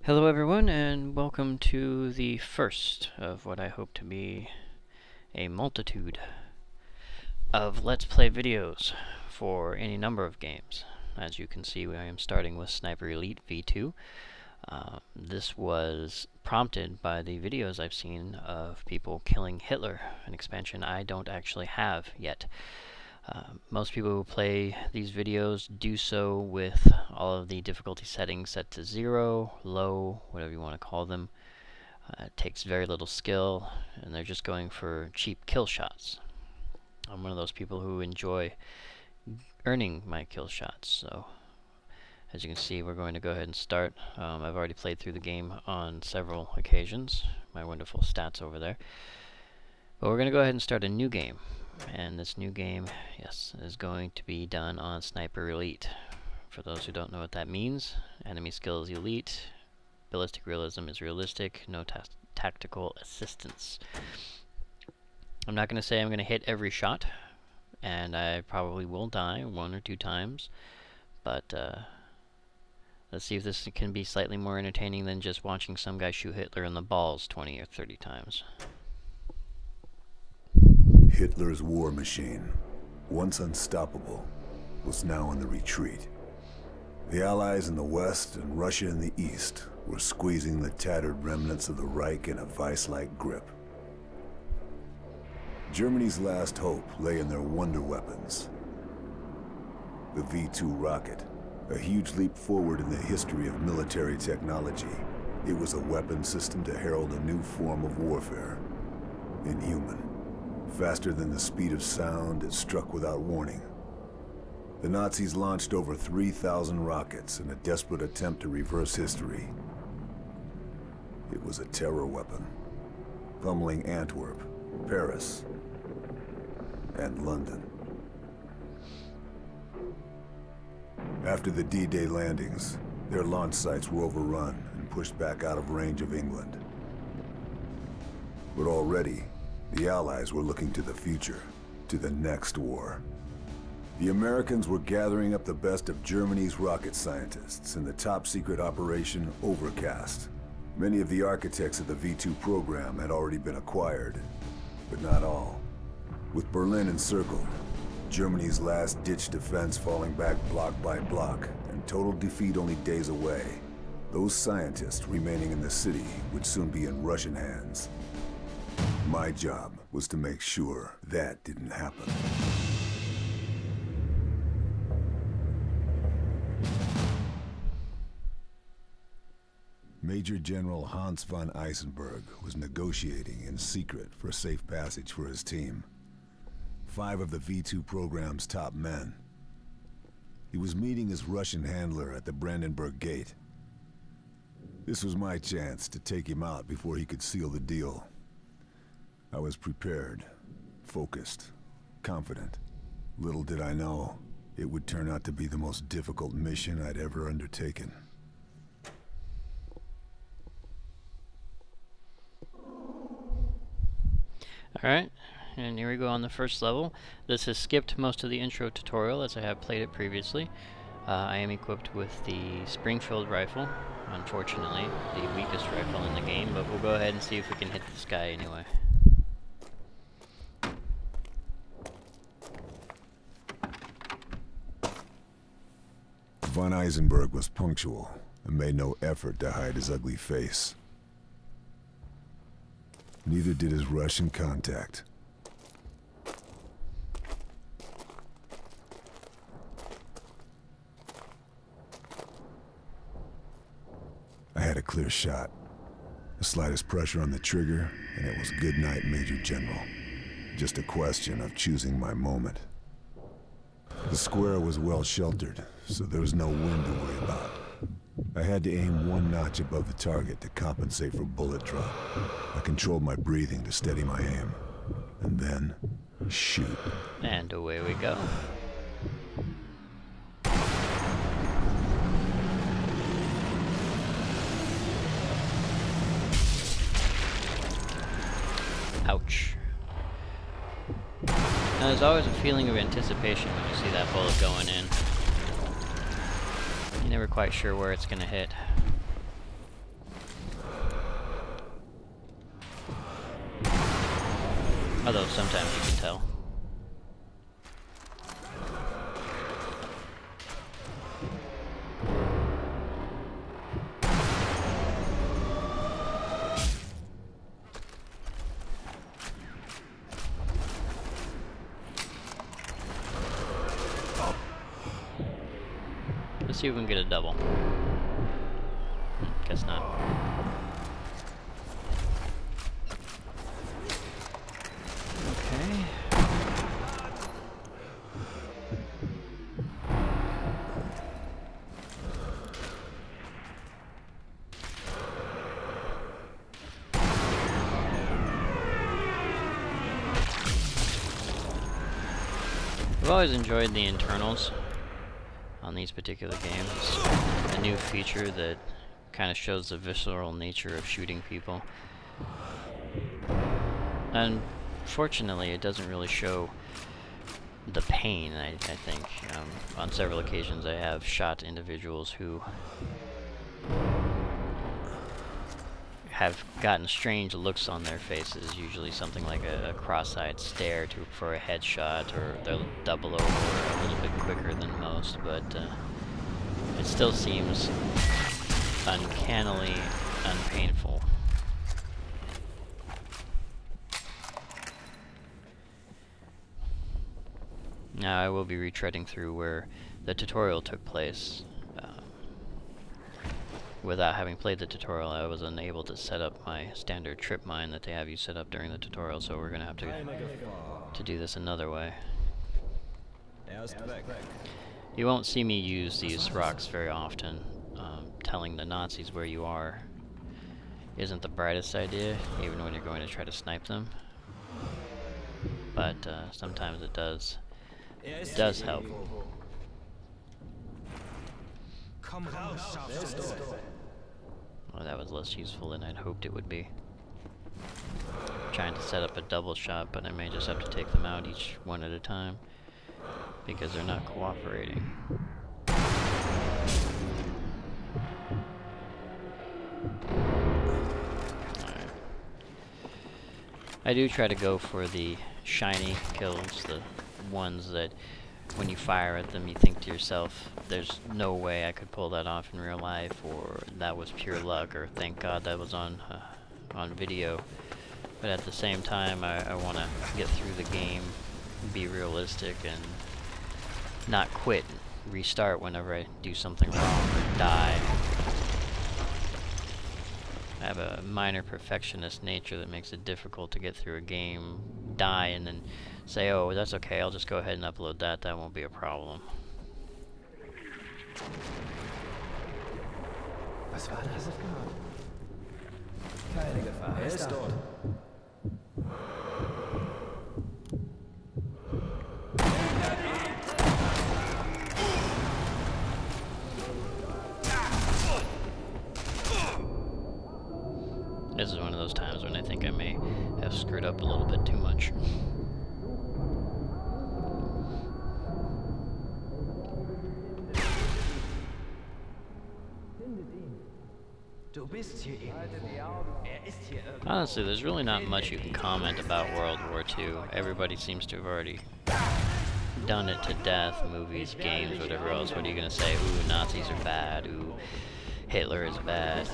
Hello everyone, and welcome to the first of what I hope to be a multitude of Let's Play videos for any number of games. As you can see, I am starting with Sniper Elite V2. This was prompted by the videos I've seen of people killing Hitler, an expansion I don't actually have yet. Most people who play these videos do so with all of the difficulty settings set to 0, low, whatever you want to call them. It takes very little skill, and they're just going for cheap kill shots. I'm one of those people who enjoy earning my kill shots, so as you can see, we're going to go ahead and start. I've already played through the game on several occasions, my wonderful stats over there. But we're going to go ahead and start a new game. And this new game, yes, is going to be done on Sniper Elite. For those who don't know what that means, enemy skill is elite, ballistic realism is realistic, no tactical assistance. I'm not going to say I'm going to hit every shot, and I probably will die 1 or 2 times, but let's see if this can be slightly more entertaining than just watching some guy shoot Hitler in the balls 20 or 30 times. Hitler's war machine, once unstoppable, was now in the retreat. The Allies in the west and Russia in the east were squeezing the tattered remnants of the Reich in a vice-like grip. Germany's last hope lay in their wonder weapons. The V2 rocket, a huge leap forward in the history of military technology. It was a weapon system to herald a new form of warfare. Inhuman. Faster than the speed of sound, it struck without warning. The Nazis launched over 3,000 rockets in a desperate attempt to reverse history. It was a terror weapon, pummeling Antwerp, Paris, and London. After the D-Day landings, their launch sites were overrun and pushed back out of range of England. But already, the Allies were looking to the future, to the next war. The Americans were gathering up the best of Germany's rocket scientists in the top-secret Operation Overcast. Many of the architects of the V2 program had already been acquired, but not all. With Berlin encircled, Germany's last-ditch defense falling back block by block, and total defeat only days away, those scientists remaining in the city would soon be in Russian hands. My job was to make sure that didn't happen. Major General Hans von Eisenberg was negotiating in secret for safe passage for his team. 5 of the V2 program's top men. He was meeting his Russian handler at the Brandenburg Gate. This was my chance to take him out before he could seal the deal. I was prepared, focused, confident. Little did I know, it would turn out to be the most difficult mission I'd ever undertaken. Alright, and here we go on the first level. This has skipped most of the intro tutorial as I have played it previously. I am equipped with the Springfield rifle, unfortunately, the weakest rifle in the game, but we'll go ahead and see if we can hit this guy anyway. Von Eisenberg was punctual and made no effort to hide his ugly face. Neither did his Russian contact. I had a clear shot. The slightest pressure on the trigger, and it was good night, Major General. Just a question of choosing my moment. The square was well sheltered, so there was no wind to worry about. I had to aim 1 notch above the target to compensate for bullet drop. I controlled my breathing to steady my aim. And then, shoot. And away we go. Ouch. Now, there's always a feeling of anticipation when you see that bullet going in. You're never quite sure where it's gonna hit. Although sometimes you can tell. Let's see if we can get a double. Guess not. Okay. I've always enjoyed the internals on these particular games. A new feature that kind of shows the visceral nature of shooting people. And fortunately, it doesn't really show the pain, I think. On several occasions, I have shot individuals who have gotten strange looks on their faces, usually something like a cross-eyed stare for a headshot, or they'll double over a little bit quicker than most, but it still seems uncannily unpainful. Now I will be retreading through where the tutorial took place. Without having played the tutorial, I was unable to set up my standard trip mine that they have you set up during the tutorial, so we're gonna have to do this another way. You won't see me use these rocks very often. Telling the Nazis where you are isn't the brightest idea, even when you're going to try to snipe them. But sometimes it does help. Well, that was less useful than I'd hoped it would be. Trying to set up a double shot, but I may just have to take them out each one at a time because they're not cooperating. Alright. I do try to go for the shiny kills, the ones that when you fire at them you think to yourself, there's no way I could pull that off in real life, or that was pure luck, or thank God that was on video. But at the same time, I want to get through the game, be realistic, and not quit, restart whenever I do something wrong or die. I have a minor perfectionist nature that makes it difficult to get through a game, die, and then say, oh, that's okay, I'll just go ahead and upload that, that won't be a problem. Was war das? Keine Gefahr. Er ist dort. This is one of those times when I think I may have screwed up a little bit too much. Honestly, there's really not much you can comment about World War II. Everybody seems to have already done it to death. Movies, games, whatever else. What are you gonna say? Ooh, Nazis are bad. Ooh, Hitler is bad.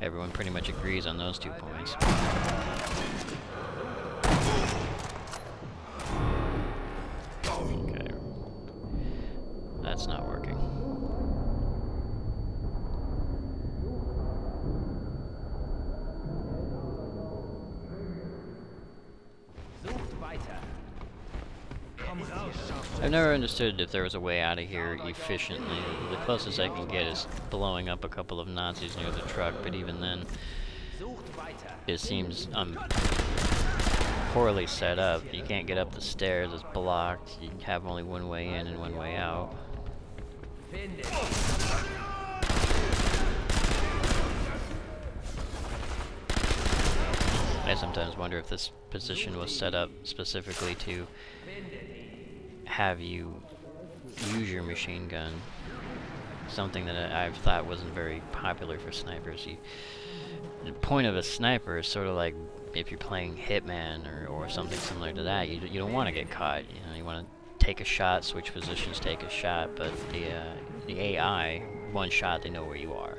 Everyone pretty much agrees on those 2 points. Okay. That's not working. I've never understood if there was a way out of here efficiently. The closest I can get is blowing up a couple of Nazis near the truck, but even then, it seems poorly set up. You can't get up the stairs, it's blocked. You have only one way in and one way out. I sometimes wonder if this position was set up specifically to have you use your machine gun. Something that I've thought wasn't very popular for snipers. the point of a sniper is sort of like if you're playing Hitman or something similar to that. You don't want to get caught. You know, you want to take a shot, switch positions, take a shot. But the AI, one shot, they know where you are,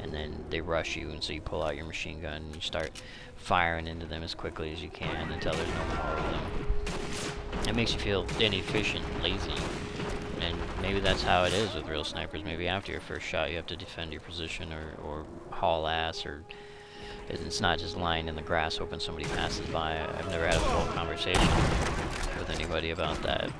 and then they rush you, and so you pull out your machine gun and you start firing into them as quickly as you can until there's no more of them. It makes you feel inefficient, lazy. And maybe that's how it is with real snipers. Maybe after your first shot you have to defend your position or haul ass, or it's not just lying in the grass hoping somebody passes by. I've never had a full conversation with anybody about that.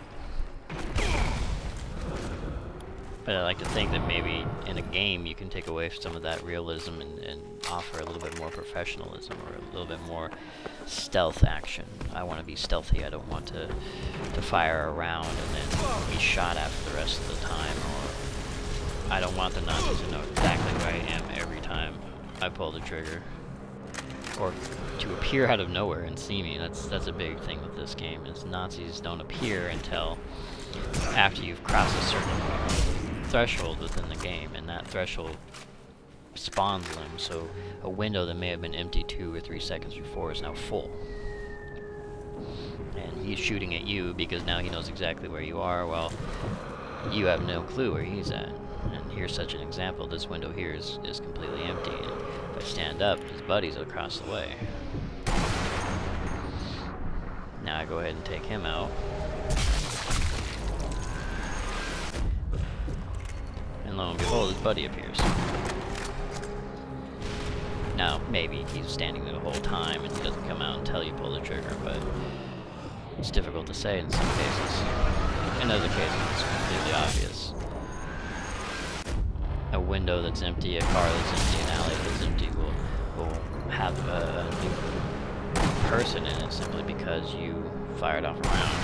But I like to think that maybe in a game you can take away some of that realism and offer a little bit more professionalism or a little bit more stealth action. I want to be stealthy. I don't want to fire around and then be shot at for the rest of the time. Or I don't want the Nazis to know exactly where I am every time I pull the trigger. Or to appear out of nowhere and see me. That's a big thing with this game, is Nazis don't appear until after you've crossed a certain threshold within the game, and that threshold spawns them, so a window that may have been empty 2 or 3 seconds before is now full. And he's shooting at you because now he knows exactly where you are, while you have no clue where he's at. And here's such an example. This window here is completely empty, and if I stand up, his buddies are across the way. Now I go ahead and take him out. And lo and behold, his buddy appears. Now, maybe he's standing there the whole time and he doesn't come out until you pull the trigger, but it's difficult to say in some cases. In other cases, it's completely obvious. A window that's empty, a car that's empty, an alley that's empty will have a new person in it simply because you fired off a round.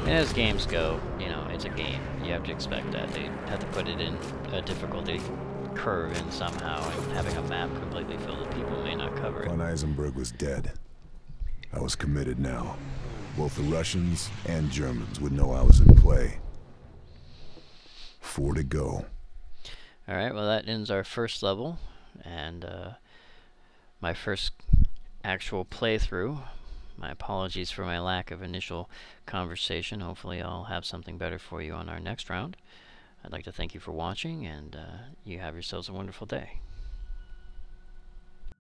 And as games go, you know, it's a game. You have to expect that. They have to put it in a difficulty curve in somehow, and having a map completely filled with people may not cover it. Von Eisenberg was dead. I was committed now. Both the Russians and Germans would know I was in play. 4 to go. Alright, well that ends our first level, and my first actual playthrough. My apologies for my lack of initial conversation. Hopefully I'll have something better for you on our next round. I'd like to thank you for watching, and you have yourselves a wonderful day.